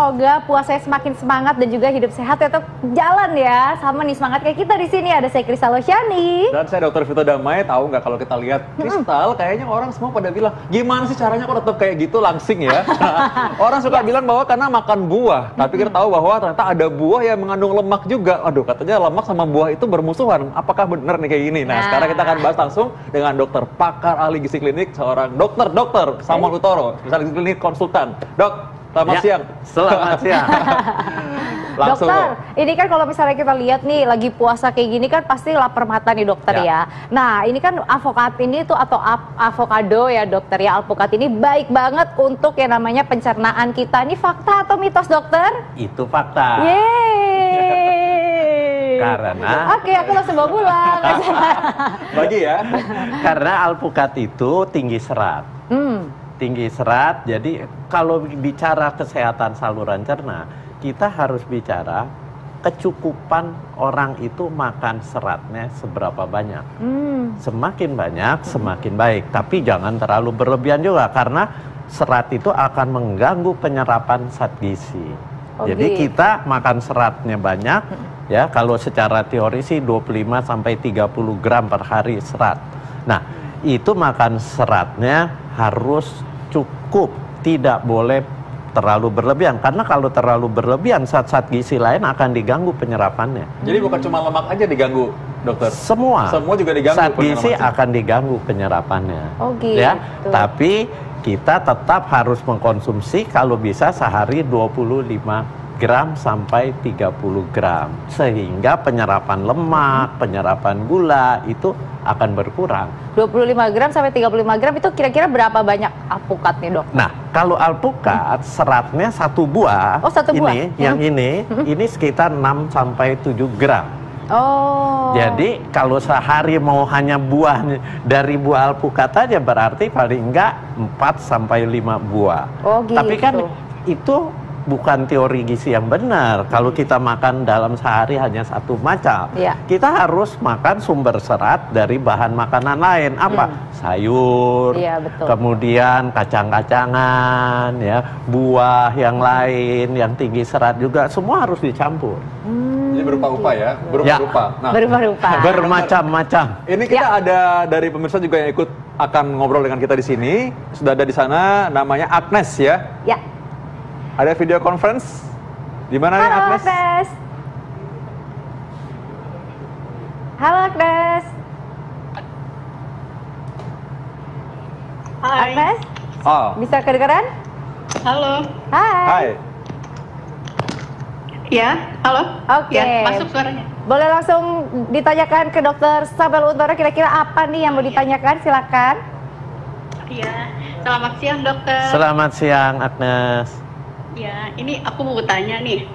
semoga puasanya semakin semangat dan juga hidup sehat tetap jalan ya. Sama nih semangat kayak kita di sini. Ada saya Kristal Losyani. Dan saya Dr. Vito Damai. Tahu nggak kalau kita lihat Kristal, kayaknya orang semua pada bilang, gimana sih caranya kok tetap kayak gitu langsing ya? Orang suka bilang bahwa karena makan buah. Tapi kita tahu bahwa ternyata ada buah yang mengandung lemak juga. Aduh, katanya lemak sama buah itu bermusuhan. Apakah benar nih kayak gini? Nah, sekarang kita akan bahas langsung dengan dokter pakar ahli gizi klinik, seorang dokter Samuel Utoro, spesialis gizi klinik konsultan. Dok, selamat siang. Selamat siang. Langsung dokter, ini kan kalau misalnya kita lihat nih lagi puasa kayak gini kan pasti lapar mata nih dokter ya. Nah ini kan avokat ini tuh atau avokado ya dokter ya, alpukat ini baik banget untuk yang namanya pencernaan kita. Ini fakta atau mitos dokter? Itu fakta. Yeay. Karena Oke, aku langsung bawa pulang. bagi ya. Karena alpukat itu tinggi serat. Tinggi serat, jadi kalau bicara kesehatan saluran cerna, kita harus bicara kecukupan orang itu makan seratnya seberapa banyak. Semakin banyak, semakin baik. Tapi jangan terlalu berlebihan juga, karena serat itu akan mengganggu penyerapan zat gizi. Jadi kita makan seratnya banyak, ya kalau secara teori sih 25 sampai 30 gram per hari serat. Nah, itu makan seratnya harus cukup, tidak boleh terlalu berlebihan, karena kalau terlalu berlebihan zat-zat gizi lain akan diganggu penyerapannya. Jadi bukan cuma lemak aja diganggu, dokter? Semua juga diganggu. zat gizi akan diganggu penyerapannya. Ya, tapi kita tetap harus mengkonsumsi kalau bisa sehari 25 gram sampai 30 gram, sehingga penyerapan lemak, penyerapan gula itu akan berkurang. 25 gram sampai 35 gram itu kira-kira berapa banyak alpukat nih dok? Nah, kalau alpukat seratnya satu buah, ini yang ini sekitar 6 sampai 7 gram. Jadi kalau sehari mau hanya buah dari buah alpukat aja berarti paling enggak 4 sampai 5 buah. Tapi kan itu bukan teori gizi yang benar. Kalau kita makan dalam sehari hanya satu macam, kita harus makan sumber serat dari bahan makanan lain. Apa? Sayur, kemudian kacang-kacangan, ya, buah yang lain yang tinggi serat juga, semua harus dicampur. Jadi berupa-rupa ya, berupa-rupa. Nah, berupa-rupa. Bermacam-macam. Ini kita ada dari pemirsa juga yang ikut akan ngobrol dengan kita di sini. Sudah ada di sana, namanya Agnes ya. Ya. Ada video conference. Di mana nih Agnes? Agnes. Halo Agnes. Hai. Agnes. Bisa kedengeran? Halo. Hai. Ya, halo. Oke. Ya, masuk suaranya. Boleh langsung ditanyakan ke dokter Samuel Utoro, kira-kira apa nih yang mau ditanyakan? Silakan. Iya. Selamat siang dokter. Selamat siang Agnes. Ya, ini aku mau tanya nih,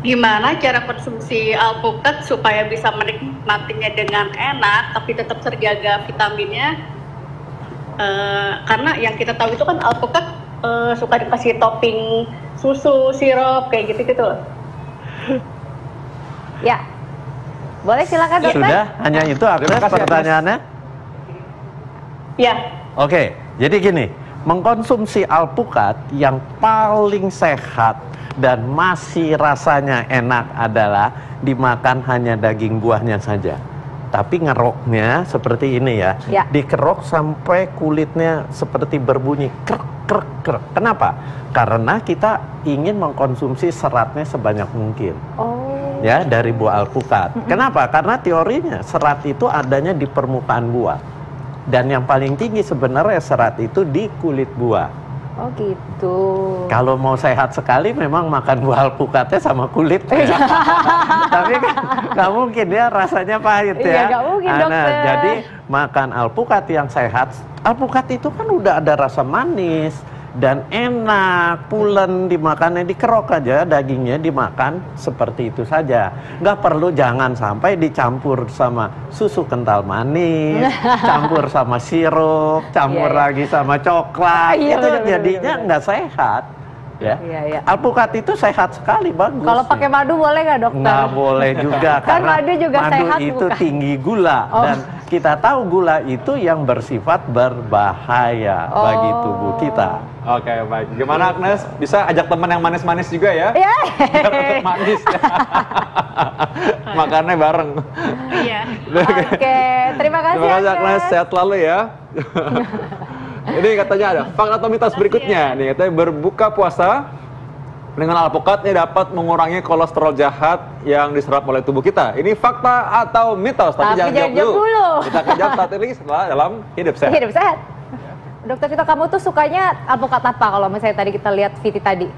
gimana cara konsumsi alpukat supaya bisa menikmatinya dengan enak, tapi tetap terjaga vitaminnya? Karena yang kita tahu itu kan alpukat suka dikasih topping susu, sirup, kayak gitu-gitu loh. Ya, boleh silakan dokter. Sudah, hanya itu Agnes pertanyaannya? Ya. Oke, jadi gini. Mengkonsumsi alpukat yang paling sehat dan masih rasanya enak adalah dimakan hanya daging buahnya saja. Tapi ngeroknya seperti ini ya. Dikerok sampai kulitnya seperti berbunyi krek krek krek. Kenapa? Karena kita ingin mengkonsumsi seratnya sebanyak mungkin. Ya, dari buah alpukat. Kenapa? Karena teorinya serat itu adanya di permukaan buah. Dan yang paling tinggi sebenarnya serat itu di kulit buah. Oh gitu. Kalau mau sehat sekali memang makan buah alpukatnya sama kulit. Tapi kan nggak mungkin ya, rasanya pahit ya. Iya, nggak mungkin dokter. Jadi makan alpukat yang sehat. Alpukat itu kan udah ada rasa manis dan enak, pulen dimakannya, dikerok aja dagingnya dimakan seperti itu saja. Nggak perlu, jangan sampai dicampur sama susu kental manis, campur sama sirup, campur lagi sama coklat. Itu jadinya nggak sehat. Ya. Iya, iya. Alpukat itu sehat sekali, bagus. Kalau pakai madu boleh nggak dokter? Nggak boleh juga. Kan karena madu juga sehat, itu bukan? tinggi gula. Oh. Dan kita tahu gula itu yang bersifat berbahaya bagi tubuh kita. Oke, baik. Gimana Agnes? Bisa ajak teman yang manis-manis juga ya? Iya. Biar tetap manis ya. Makannya bareng. Iya. Oke, terima kasih. Terima kasih Agnes, sehat selalu ya. Ini katanya ada fakta atau mitos berikutnya. Nih katanya berbuka puasa dengan alpukat ini dapat mengurangi kolesterol jahat yang diserap oleh tubuh kita. Ini fakta atau mitos? Tapi jangan jawab dulu. Kita akan jawab saat ini setelah dalam Hidup Sehat. Hidup sehat. Dokter Vito, kamu tuh sukanya alpukat apa kalau misalnya tadi kita lihat Viti tadi?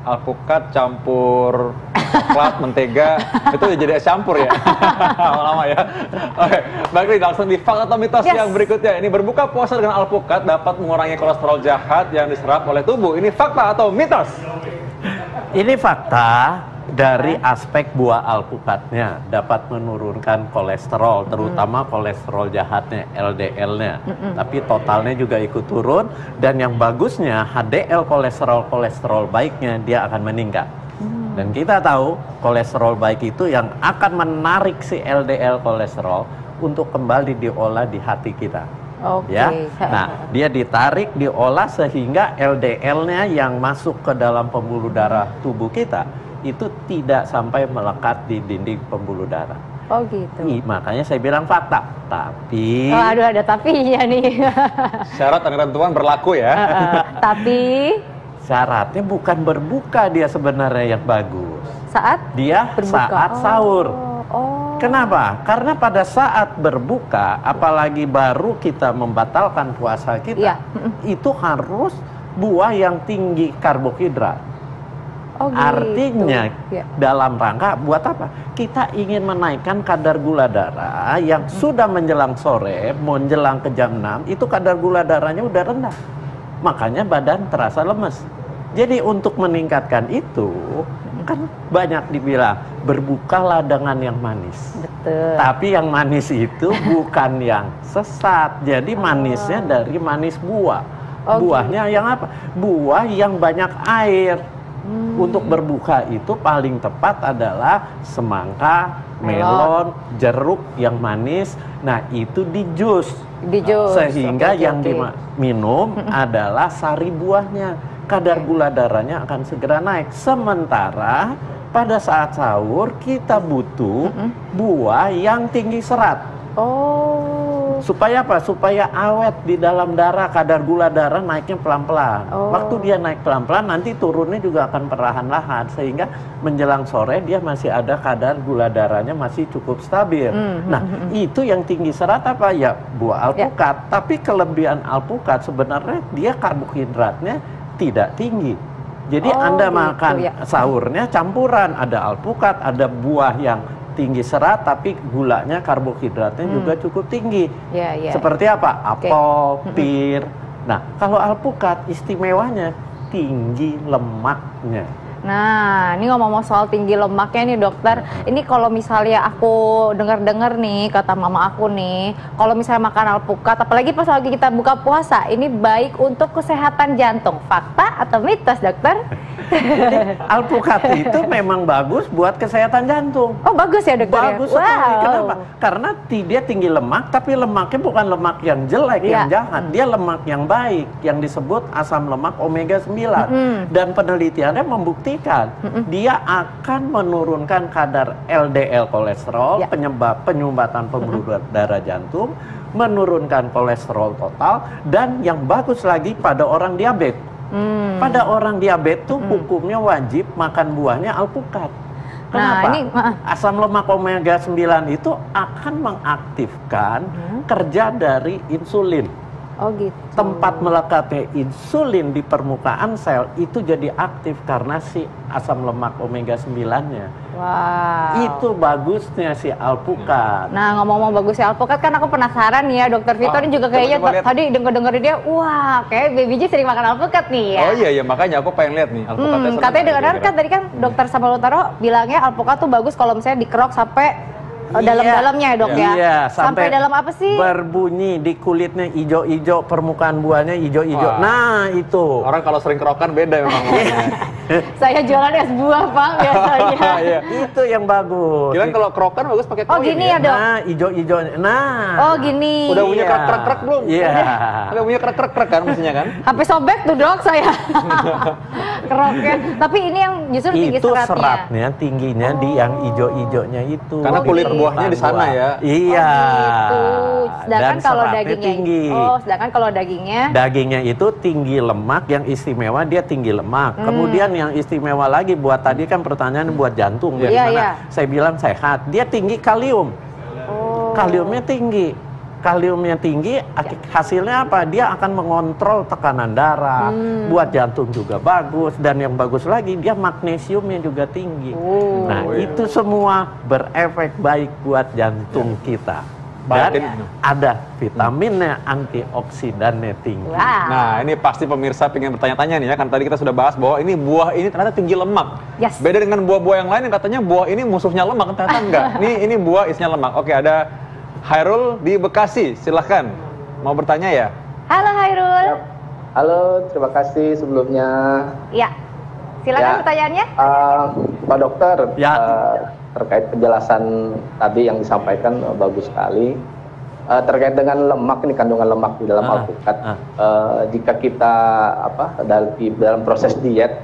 Alpukat campur coklat, mentega, itu jadi es campur ya? Lama-lama ya? Oke, baik nih, langsung di fakta atau mitos yang berikutnya. Ini berbuka puasa dengan alpukat dapat mengurangi kolesterol jahat yang diserap oleh tubuh. Ini fakta atau mitos? Ini fakta dari aspek buah alpukatnya dapat menurunkan kolesterol, terutama kolesterol jahatnya, LDL-nya. Tapi totalnya juga ikut turun, dan yang bagusnya HDL kolesterol baiknya dia akan meningkat. Dan kita tahu kolesterol baik itu yang akan menarik si LDL kolesterol untuk kembali diolah di hati kita. Oke. Ya, nah dia ditarik, diolah sehingga LDL-nya yang masuk ke dalam pembuluh darah tubuh kita itu tidak sampai melekat di dinding pembuluh darah. Oh gitu. Makanya saya bilang fakta. Tapi Oh, aduh, ada tapinya nih. Syarat dan ketentuan berlaku ya. Tapi syaratnya bukan berbuka dia sebenarnya yang bagus. saat Dia berbuka. saat sahur. Oh. Kenapa? Karena pada saat berbuka, apalagi baru kita membatalkan puasa kita, Iya. itu harus buah yang tinggi karbohidrat. Oh, gitu. Artinya Ya. dalam rangka buat apa? Kita ingin menaikkan kadar gula darah yang sudah menjelang sore, menjelang ke jam 6, itu kadar gula darahnya udah rendah. Makanya badan terasa lemes. Jadi untuk meningkatkan itu, kan banyak dibilang, berbukalah dengan yang manis. Betul. Tapi yang manis itu bukan yang sesat. Jadi manisnya dari manis buah. Oh, Buahnya yang apa? Buah yang banyak air. Untuk berbuka itu paling tepat adalah semangka, melon, jeruk yang manis. Nah, itu di jus. Di jus. Sehingga Oke, yang oke. diminum adalah sari buahnya. Kadar gula darahnya akan segera naik. Sementara pada saat sahur kita butuh buah yang tinggi serat. Oh. Supaya apa? Supaya awet di dalam darah, kadar gula darah naiknya pelan-pelan. Oh. Waktu dia naik pelan-pelan, nanti turunnya juga akan perlahan-lahan. Sehingga menjelang sore dia masih ada kadar gula darahnya masih cukup stabil. Nah, itu yang tinggi serat apa? Ya, buah alpukat. Tapi kelebihan alpukat sebenarnya dia karbohidratnya tidak tinggi. Jadi Oh, Anda gitu, makan ya. sahurnya campuran. Ada alpukat, ada buah yang tinggi serat tapi gulanya karbohidratnya juga cukup tinggi. Ya, ya. Seperti apa? Oke. Apel, pir. Nah, kalau alpukat istimewanya tinggi lemaknya. Nah, ini ngomong-ngomong soal tinggi lemaknya nih dokter. Ini kalau misalnya aku dengar-dengar nih kata mama aku nih, kalau misalnya makan alpukat, apalagi pas lagi kita buka puasa, ini baik untuk kesehatan jantung. Fakta atau mitos, dokter? Jadi alpukat itu memang bagus buat kesehatan jantung. Oh, bagus ya dokter? Bagus ya? sekali. Wow. Kenapa? Karena dia tinggi lemak, tapi lemaknya bukan lemak yang jelek, yang Iya. jahat. Dia lemak yang baik, yang disebut asam lemak omega 9. Dan penelitiannya membuktikan dia akan menurunkan kadar LDL kolesterol, Ya. penyumbatan pembuluh darah jantung, menurunkan kolesterol total, dan yang bagus lagi pada orang diabetes. Pada orang diabetes tuh hukumnya wajib makan buahnya alpukat. Kenapa? ini, Asam lemak omega 9 itu akan mengaktifkan kerja dari insulin. Oh gitu. Tempat melekatnya insulin di permukaan sel itu jadi aktif karena si asam lemak omega 9-nya. Wow. Itu bagusnya si alpukat. Nah, ngomong-ngomong bagusnya alpukat, kan aku penasaran nih ya, dokter Vito ini juga kayaknya coba lihat. tadi denger-dengerin dia, wah, kayak Baby J sering makan alpukat nih ya. Oh iya, makanya aku pengen lihat nih alpukatnya. seru Katanya nggak dengar kan kira-kira? tadi kan dokter Samalutaro bilangnya alpukat tuh bagus kalau misalnya dikerok sampai Oh, dalam-dalamnya ya dok ya? Iya, sampai dalam apa sih? Berbunyi di kulitnya ijo-ijo, permukaan buahnya ijo-ijo. Nah itu. Orang kalau sering kerokan beda memang. Saya jualan es buah Pak biasanya. Iya. Itu yang bagus. Kirain kalau kerokan bagus pakai koin. Oh gini ya dok? Nah, ijo-ijonya. Nah. Oh gini. Udah punya krek-krek belum? Iya. Udah punya krek-krek kan mestinya kan? Sampai sobek tuh dok saya. Keroknya. Tapi ini yang justru tinggi Itu seratnya. seratnya tingginya di yang ijo-ijonya itu. Karena kulit buahnya di sana ya. Iya. Gitu. Sedangkan Dan kalau seratnya dagingnya tinggi. sedangkan kalau dagingnya Dagingnya itu tinggi lemak, yang istimewa dia tinggi lemak. Kemudian yang istimewa lagi buat tadi kan pertanyaan buat jantung, Iya, bagaimana? iya. Saya bilang sehat. Dia tinggi kalium. Kaliumnya tinggi. Kaliumnya tinggi, hasilnya apa? Dia akan mengontrol tekanan darah. Buat jantung juga bagus, dan yang bagus lagi dia magnesiumnya juga tinggi. Nah, itu semua berefek baik buat jantung kita. Dan ada vitaminnya, antioksidannya tinggi. Wow. Nah, ini pasti pemirsa pengen bertanya-tanya nih ya, kan tadi kita sudah bahas bahwa ini buah ini ternyata tinggi lemak. Yes. Beda dengan buah-buah yang lain yang katanya buah ini musuhnya lemak, ternyata enggak. Ini buah isinya lemak. Oke, ada Hairul di Bekasi, silahkan. Mau bertanya ya? Halo Hairul. Halo, terima kasih sebelumnya. Ya. Silakan Ya. pertanyaannya. Pak Dokter, Ya. terkait penjelasan tadi yang disampaikan bagus sekali. Terkait dengan lemak, ini kandungan lemak di dalam alpukat. Jika kita dalam proses diet,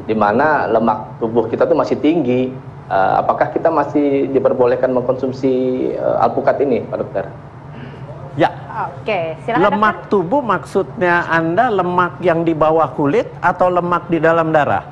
di mana lemak tubuh kita tuh masih tinggi, apakah kita masih diperbolehkan mengkonsumsi alpukat ini, Pak Dokter? Ya. Oke, silakan. Lemak tubuh maksudnya Anda lemak yang di bawah kulit atau lemak di dalam darah?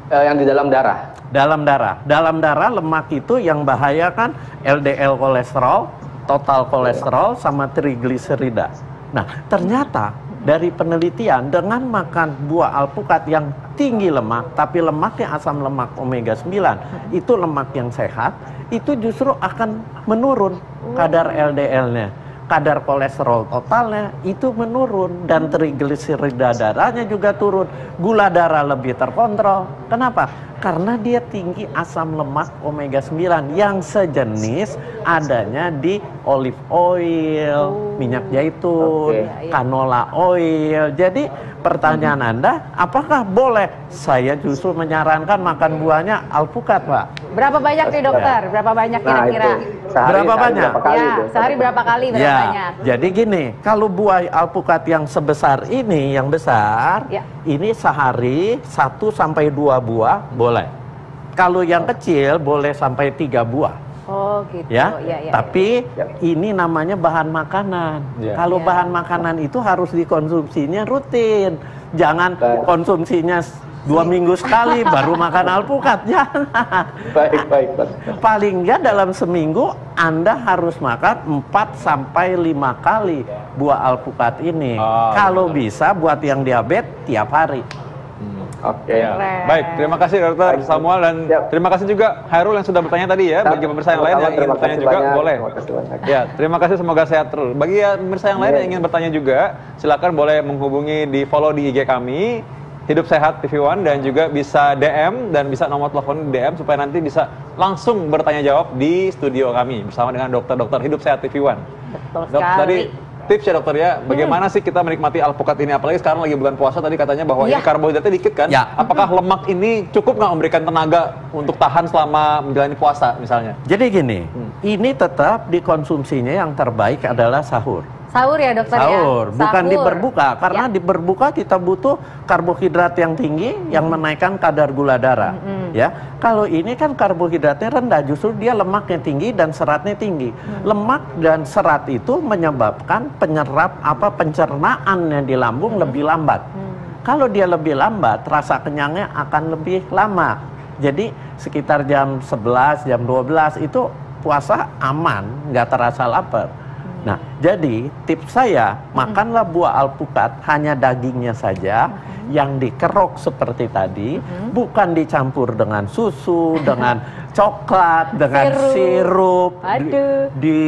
Yang di dalam darah. Dalam darah. Dalam darah lemak itu yang bahaya kan LDL kolesterol, total kolesterol, sama trigliserida. Nah, ternyata dari penelitian dengan makan buah alpukat yang tinggi lemak, tapi lemaknya asam lemak omega 9, itu lemak yang sehat, itu justru akan menurun kadar LDL-nya. Kadar kolesterol totalnya itu menurun, dan trigliserida darahnya juga turun. Gula darah lebih terkontrol. Kenapa? Karena dia tinggi asam lemak omega 9 yang sejenis adanya di olive oil, minyak zaitun, canola oil. Jadi pertanyaan Anda, apakah boleh? Saya justru menyarankan makan buahnya alpukat, Pak. Berapa banyak nih dokter? Berapa banyak kira-kira? Berapa banyak? Berapa kali Ya, itu? sehari berapa kali? Berapa banyak? Jadi gini, kalau buah alpukat yang sebesar ini, yang besar, Ya. ini sehari 1 sampai 2 buah boleh. Kalau yang kecil boleh sampai 3 buah. Oh gitu. Ya, Ya. tapi ini namanya bahan makanan. Ya. Kalau Ya. bahan makanan itu harus dikonsumsinya rutin. Jangan konsumsinya 2 minggu sekali baru makan alpukat. Jangan. Baik, Pak. Paling nggak dalam seminggu Anda harus makan 4 sampai 5 kali buah alpukat ini. Kalau bisa buat yang diabetes tiap hari. Oke. Ya. Baik, terima kasih Dokter Samuel, dan terima kasih juga Hairul yang sudah bertanya tadi ya. Bagi pemirsa yang lain yang ingin bertanya juga boleh. Terima kasih banyak. Ya, terima kasih, semoga sehat terus. Bagi pemirsa yang lain yang ingin bertanya juga, silakan boleh menghubungi follow di IG kami Hidup Sehat TV One, dan juga bisa DM dan bisa nomor telepon DM supaya nanti bisa langsung bertanya jawab di studio kami bersama dengan dokter-dokter Hidup Sehat TV One. Betul Dok, sekali. tadi tips ya dokter ya, bagaimana sih kita menikmati alpukat ini, apalagi sekarang lagi bulan puasa, tadi katanya bahwa ini karbohidratnya dikit kan? Ya. Apakah lemak ini cukup nggak memberikan tenaga untuk tahan selama menjalani puasa misalnya? Jadi gini, ini tetap dikonsumsinya yang terbaik adalah sahur. Sahur ya dokter ya? Sahur, bukan di Sahur. berbuka. Karena di berbuka kita butuh karbohidrat yang tinggi yang menaikkan kadar gula darah. Ya, kalau ini kan karbohidratnya rendah, justru dia lemaknya tinggi dan seratnya tinggi. Lemak dan serat itu menyebabkan pencernaannya di lambung lebih lambat. Kalau dia lebih lambat, rasa kenyangnya akan lebih lama. Jadi sekitar jam 11, jam 12 itu puasa aman, nggak terasa lapar. Nah, jadi tips saya, makanlah buah alpukat hanya dagingnya saja, yang dikerok seperti tadi, bukan dicampur dengan susu, dengan coklat, dengan sirup, di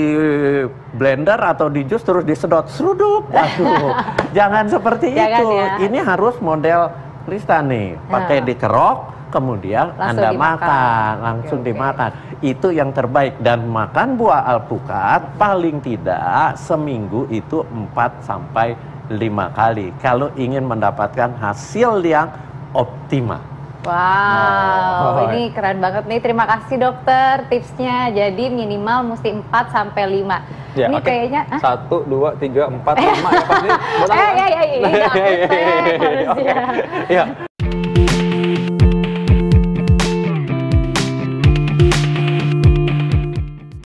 blender atau di jus terus disedot, seruduk. Waduh, jangan seperti itu. Ya. Ini harus model Krista nih, pakai dikerok, kemudian Langsung Anda dimakan. makan, langsung Oke. dimakan. Itu yang terbaik. Dan makan buah alpukat paling tidak seminggu itu 4 sampai 5 kali. Kalau ingin mendapatkan hasil yang optimal. Wow, Oh. ini keren banget nih. Terima kasih dokter tipsnya. Jadi minimal mesti 4 sampai 5. Ya, Ini oke. kayaknya 1, 2, 3, 4, 5 ya pasti. iya, harusnya. Iya.